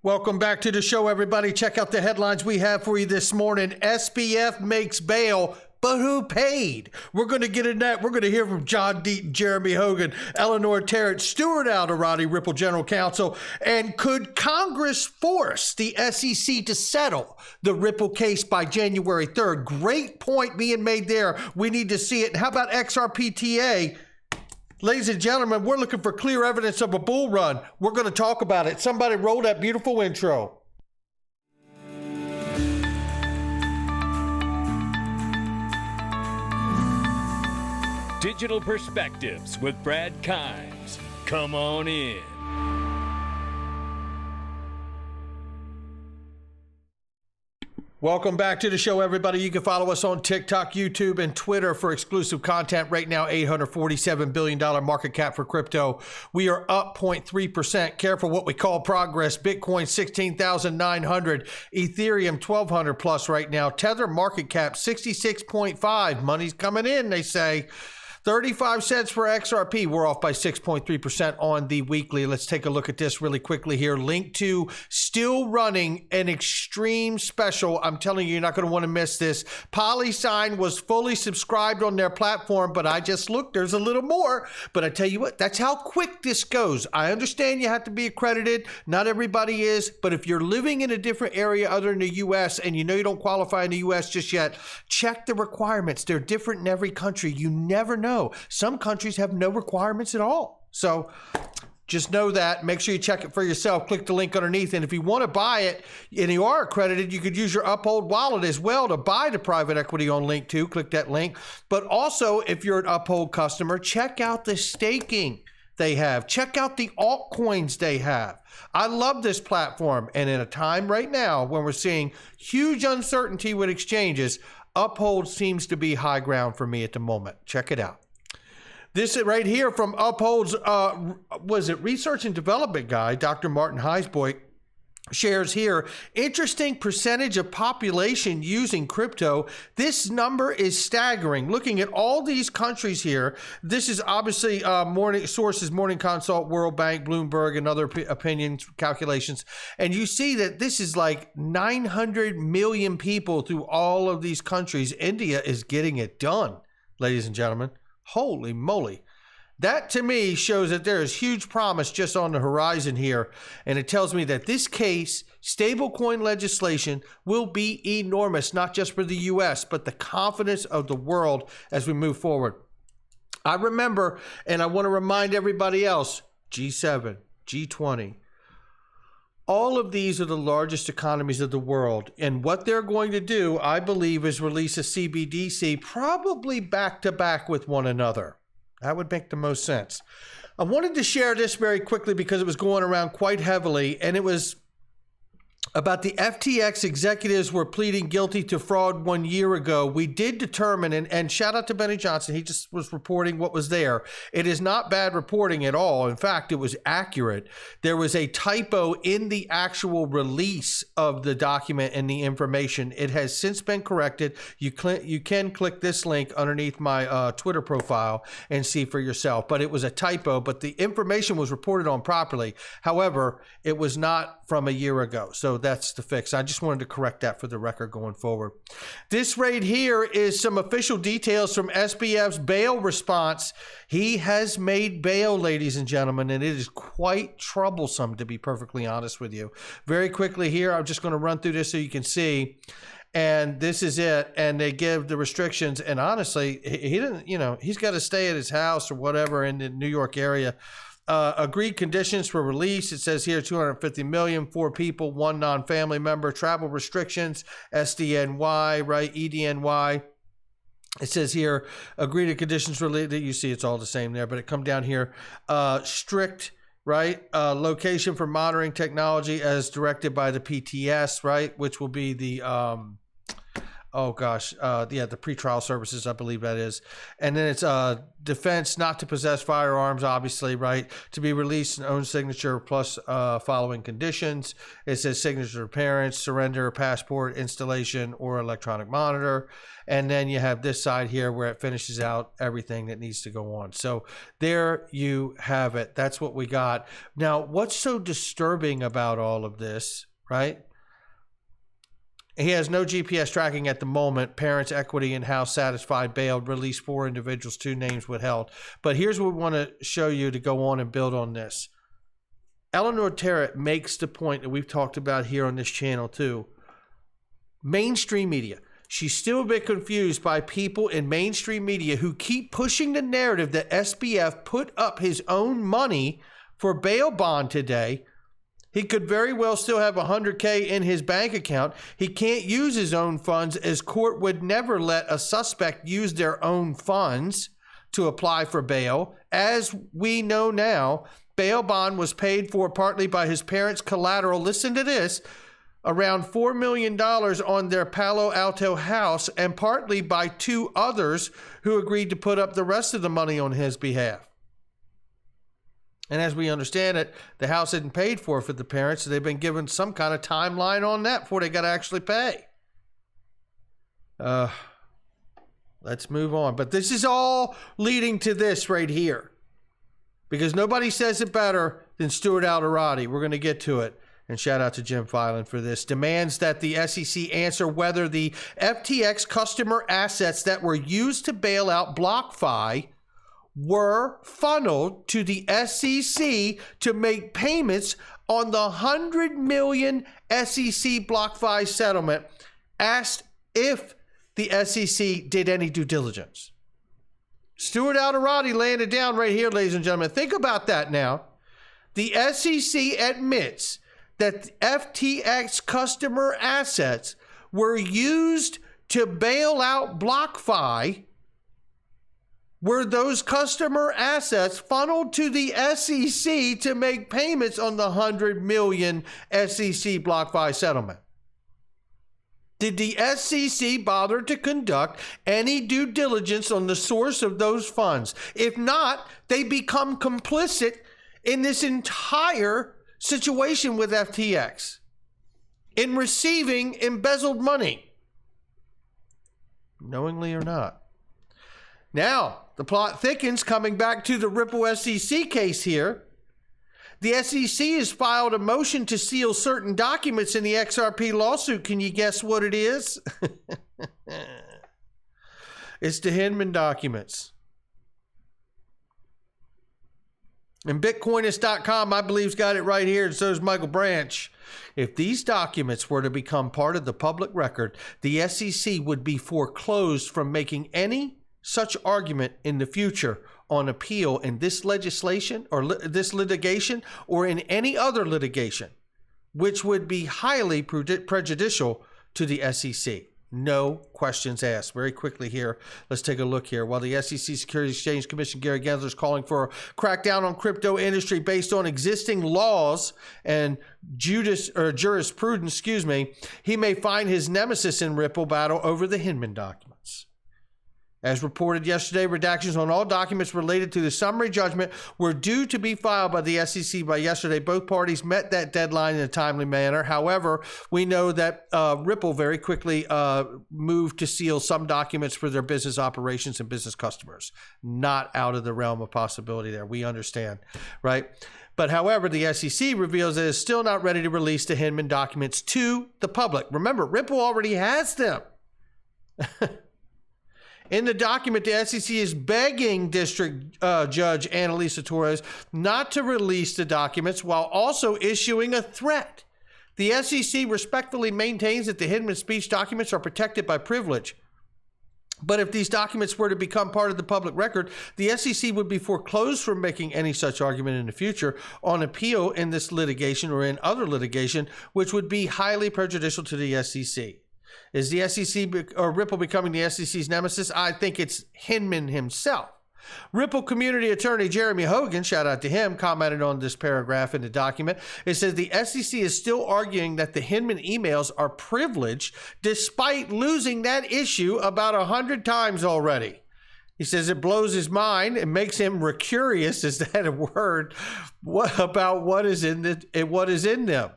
Welcome back to the show, everybody. Check out the headlines we have for you this morning. SBF makes bail, but who paid? We're going to get in that. We're going to hear from John Deaton, Jeremy Hogan, Eleanor Terrence, Stuart Alderati, Ripple General Counsel. And could Congress force the SEC to settle the Ripple case by January 3rd? Great point being made there. We need to see it. How about XRP-TA? Ladies and gentlemen, we're looking for clear evidence of a bull run. We're going to talk about it. Somebody roll that beautiful intro. Digital Perspectives with Brad Kimes. Come on in. Welcome back to the show, everybody. You can follow us on TikTok, YouTube, and Twitter for exclusive content. Right now, $847 billion market cap for crypto. We are up 0.3%. Careful what we call progress. Bitcoin, 16,900. Ethereum, 1,200 plus right now. Tether market cap, 66.5. Money's coming in, they say. 35 cents for XRP. We're off by 6.3% on the weekly. Let's take a look at this really quickly here. Linqto still running an extreme special. I'm telling you, you're not going to want to miss this. PolySign was fully subscribed on their platform, but I just looked. There's a little more. But I tell you what, that's how quick this goes. I understand you have to be accredited. Not everybody is. But if you're living in a different area other than the U.S. and you know you don't qualify in the U.S. just yet, check the requirements. They're different in every country. You never know. Some countries have no requirements at all. So just know that. Make sure you check it for yourself. Click the link underneath. And if you want to buy it and you are accredited, you could use your Uphold wallet as well to buy the private equity on Linqto. Click that link. But also, if you're an Uphold customer, check out the staking they have. Check out the altcoins they have. I love this platform. And in a time right now when we're seeing huge uncertainty with exchanges, Uphold seems to be high ground for me at the moment. Check it out. This right here from Uphold's, research and development guy, Dr. Martin Heisboy, shares here, interesting percentage of population using crypto. This number is staggering. Looking at all these countries here, this is obviously morning sources, Morning Consult, World Bank, Bloomberg, and other opinions, calculations. And you see that this is like 900 million people through all of these countries. India is getting it done, ladies and gentlemen. Holy moly. That to me shows that there is huge promise just on the horizon here. And it tells me that this case, stablecoin legislation, will be enormous, not just for the US, but the confidence of the world as we move forward. I remember, and I want to remind everybody else, G7, G20, all of these are the largest economies of the world. And what they're going to do, I believe, is release a CBDC probably back to back with one another. That would make the most sense. I wanted to share this very quickly because it was going around quite heavily, and it was about the FTX executives were pleading guilty to fraud 1 year ago. We did determine, and shout out to Benny Johnson, he just was reporting what was there. It is not bad reporting at all. In fact, it was accurate. There was a typo in the actual release of the document and the information. It has since been corrected. You can click this link underneath my Twitter profile and see for yourself. But it was a typo, but the information was reported on properly. However, it was not from a year ago. So that's the fix. I just wanted to correct that for the record going forward. This right here is some official details from SBF's bail response. He has made bail, ladies and gentlemen, and it is quite troublesome, to be perfectly honest with you. Very quickly here, I'm just going to run through this so you can see. And this is it. And they give the restrictions. And honestly, he didn't, he's got to stay at his house or whatever in the New York area. Agreed conditions for release. It says here 250 million, 4 people, 1 non-family member, travel restrictions, SDNY, right? EDNY. It says here, agreed to conditions related. You see it's all the same there, but it come down here. Strict, right? Location for monitoring technology as directed by the PTS, right? Which will be the oh gosh, the pretrial services, I believe that is. And then it's defense not to possess firearms, obviously, right? To be released an own signature plus following conditions. It says signature of parents, surrender, passport, installation, or electronic monitor. And then you have this side here where it finishes out everything that needs to go on. So there you have it. That's what we got. Now, what's so disturbing about all of this, right? He has no GPS tracking at the moment. Parents, equity, and house satisfied, bailed, released 4 individuals, 2 names withheld. But here's what we want to show you to go on and build on this. Eleanor Terrett makes the point that we've talked about here on this channel too. Mainstream media. She's still a bit confused by people in mainstream media who keep pushing the narrative that SBF put up his own money for bail bond today. He could very well still have $100K in his bank account. He can't use his own funds, as court would never let a suspect use their own funds to apply for bail. As we know now, bail bond was paid for partly by his parents' collateral. Listen to this. Around $4 million on their Palo Alto house, and partly by 2 others who agreed to put up the rest of the money on his behalf. And as we understand it, the house isn't paid for the parents, so they've been given some kind of timeline on that before they got to actually pay. Let's move on. But this is all leading to this right here, because nobody says it better than Stuart Alderati. We're going to get to it. And shout out to Jim Filan for this. Demands that the SEC answer whether the FTX customer assets that were used to bail out BlockFi were funneled to the SEC to make payments on the $100 million SEC BlockFi settlement. Asked if the SEC did any due diligence. Stuart Alderati laying it down right here, ladies and gentlemen. Think about that now. The SEC admits that FTX customer assets were used to bail out BlockFi. Were those customer assets funneled to the SEC to make payments on the $100 million SEC BlockFi settlement? Did the SEC bother to conduct any due diligence on the source of those funds? If not, they become complicit in this entire situation with FTX in receiving embezzled money, knowingly or not. Now, the plot thickens, coming back to the Ripple SEC case here. The SEC has filed a motion to seal certain documents in the XRP lawsuit. Can you guess what it is? It's the Hinman documents. And Bitcoinist.com, I believe, has got it right here, and so does Michael Branch. If these documents were to become part of the public record, the SEC would be foreclosed from making any such argument in the future on appeal in this legislation or this litigation or in any other litigation, which would be highly prejudicial to the SEC. No questions asked. Very quickly here, let's take a look here. While the SEC Securities Exchange Commission, Gary Gensler, is calling for a crackdown on crypto industry based on existing laws and jurisprudence, he may find his nemesis in Ripple battle over the Hinman documents. As reported yesterday, redactions on all documents related to the summary judgment were due to be filed by the SEC by yesterday. Both parties met that deadline in a timely manner. However, we know that Ripple very quickly moved to seal some documents for their business operations and business customers. Not out of the realm of possibility there. We understand, right? But however, the SEC reveals that it's still not ready to release the Hinman documents to the public. Remember, Ripple already has them. In the document, the SEC is begging District Judge Annalisa Torres not to release the documents while also issuing a threat. The SEC respectfully maintains that the Hinman speech documents are protected by privilege. But if these documents were to become part of the public record, the SEC would be foreclosed from making any such argument in the future on appeal in this litigation or in other litigation, which would be highly prejudicial to the SEC. Is the SEC or Ripple becoming the SEC's nemesis? I think it's Hinman himself. Ripple community attorney Jeremy Hogan, shout out to him, commented on this paragraph in the document. It says the SEC is still arguing that the Hinman emails are privileged despite losing that issue about 100 times already. He says it blows his mind and makes him curious, is that a word, about what is in them.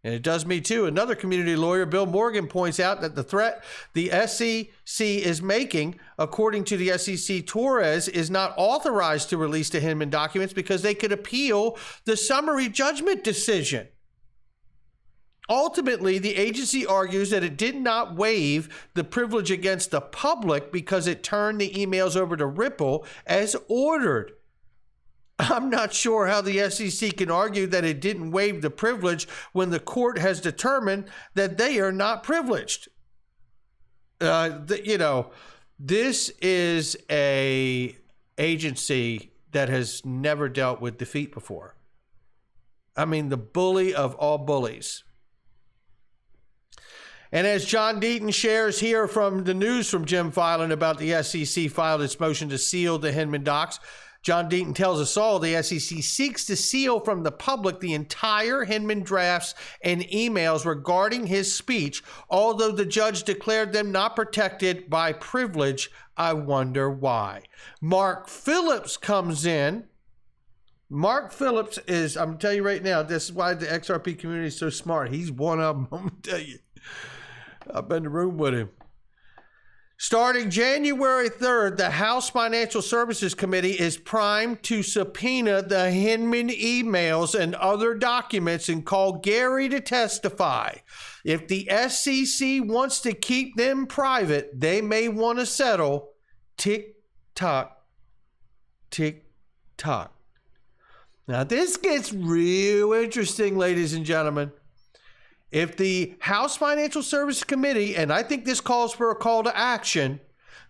And it does me too. Another community lawyer, Bill Morgan, points out that the threat the SEC is making, according to the SEC, Torres is not authorized to release the Hinman documents because they could appeal the summary judgment decision. Ultimately, the agency argues that it did not waive the privilege against the public because it turned the emails over to Ripple as ordered. I'm not sure how the SEC can argue that it didn't waive the privilege when the court has determined that they are not privileged. This is a agency that has never dealt with defeat before. I mean, the bully of all bullies. And as John Deaton shares here from the news from Jim Filan about the SEC filed its motion to seal the Hinman docs, John Deaton tells us all the SEC seeks to seal from the public the entire Hinman drafts and emails regarding his speech, although the judge declared them not protected by privilege. I wonder why. Mark Phillips comes in. Mark Phillips is, I'm going to tell you right now, this is why the XRP community is so smart. He's one of them, I'm going to tell you. I've been in the room with him. Starting January 3rd, the House Financial Services Committee is primed to subpoena the Hinman emails and other documents and call Gary to testify. If the SEC wants to keep them private, they may want to settle. Tick tock, tick tock. Now this gets real interesting, ladies and gentlemen. If the House Financial Services Committee, and I think this calls for a call to action,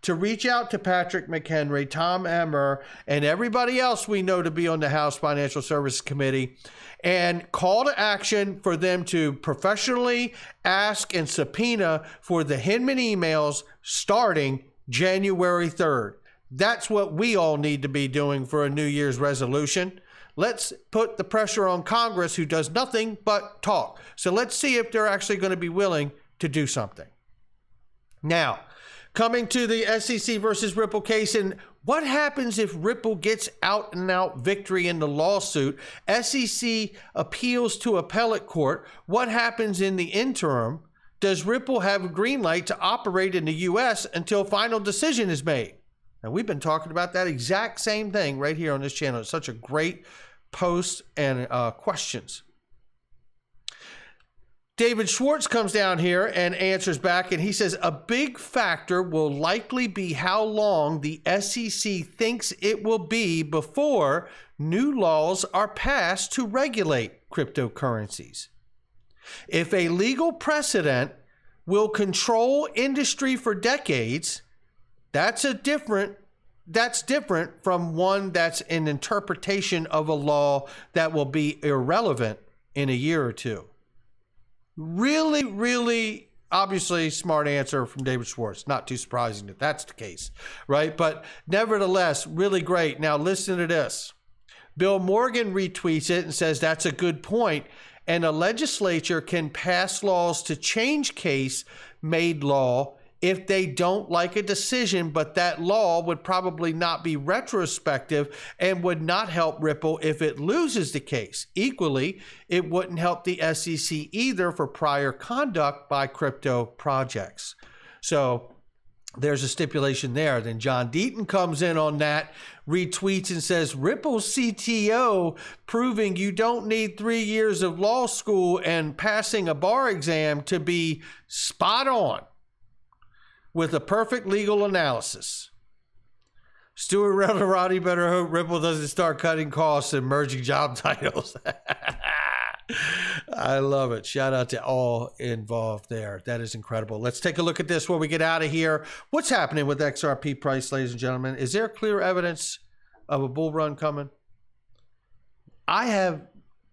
to reach out to Patrick McHenry, Tom Emmer, and everybody else we know to be on the House Financial Services Committee, and call to action for them to professionally ask and subpoena for the Hinman emails starting January 3rd. That's what we all need to be doing for a New Year's resolution. Let's put the pressure on Congress, who does nothing but talk. So let's see if they're actually going to be willing to do something. Now, coming to the SEC versus Ripple case, and what happens if Ripple gets out and out victory in the lawsuit? SEC appeals to appellate court. What happens in the interim? Does Ripple have a green light to operate in the U.S. until final decision is made? And we've been talking about that exact same thing right here on this channel. It's such a great post and questions. David Schwartz comes down here and answers back, and he says a big factor will likely be how long the SEC thinks it will be before new laws are passed to regulate cryptocurrencies. If a legal precedent will control industry for decades, that's different from one that's an interpretation of a law that will be irrelevant in a year or two. Really, really, obviously smart answer from David Schwartz. Not too surprising that that's the case, right? But nevertheless, really great. Now listen to this. Bill Morgan retweets it and says that's a good point. And a legislature can pass laws to change case-made law if they don't like a decision, but that law would probably not be retrospective and would not help Ripple if it loses the case. Equally, it wouldn't help the SEC either for prior conduct by crypto projects. So there's a stipulation there. Then John Deaton comes in on that, retweets and says, Ripple CTO proving you don't need 3 years of law school and passing a bar exam to be spot on with a perfect legal analysis. Stuart Rellerati better hope Ripple doesn't start cutting costs and merging job titles. I love it. Shout out to all involved there. That is incredible. Let's take a look at this before we get out of here. What's happening with XRP price, ladies and gentlemen? Is there clear evidence of a bull run coming? I have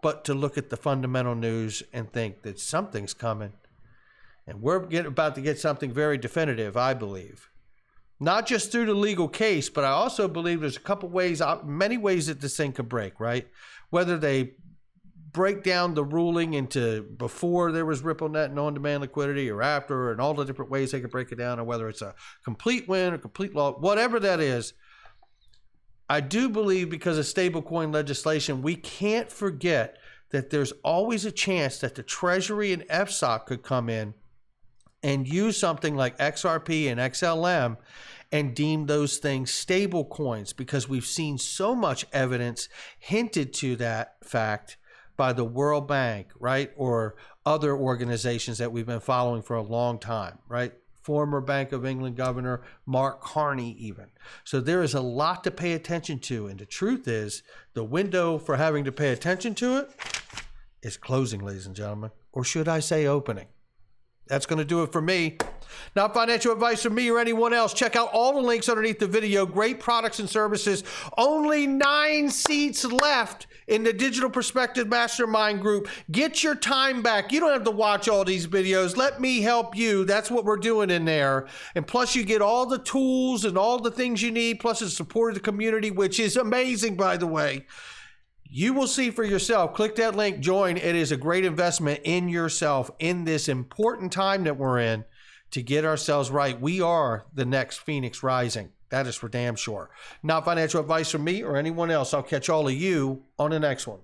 but to look at the fundamental news and think that something's coming. And we're about to get something very definitive, I believe. not just through the legal case, but I also believe there's a couple ways, many ways that this thing could break, right? Whether they break down the ruling into before there was RippleNet and on-demand liquidity or after, and all the different ways they could break it down, or whether it's a complete win or complete loss, whatever that is. I do believe because of stablecoin legislation, we can't forget that there's always a chance that the Treasury and FSOC could come in and use something like XRP and XLM and deem those things stable coins, because we've seen so much evidence hinted to that fact by the World Bank, right? Or other organizations that we've been following for a long time, right? Former Bank of England Governor Mark Carney even. So there is a lot to pay attention to. And the truth is, the window for having to pay attention to it is closing, ladies and gentlemen. Or should I say opening? That's going to do it for me. Not financial advice from me or anyone else. Check out all the links underneath the video. Great products and services. Only 9 seats left in the Digital Perspective Mastermind group. Get your time back. You don't have to watch all these videos. Let me help you. That's what we're doing in there. And plus you get all the tools and all the things you need, plus the support of the community, which is amazing, by the way. You will see for yourself. Click that link, join. It is a great investment in yourself in this important time that we're in to get ourselves right. We are the next Phoenix Rising. That is for damn sure. Not financial advice from me or anyone else. I'll catch all of you on the next one.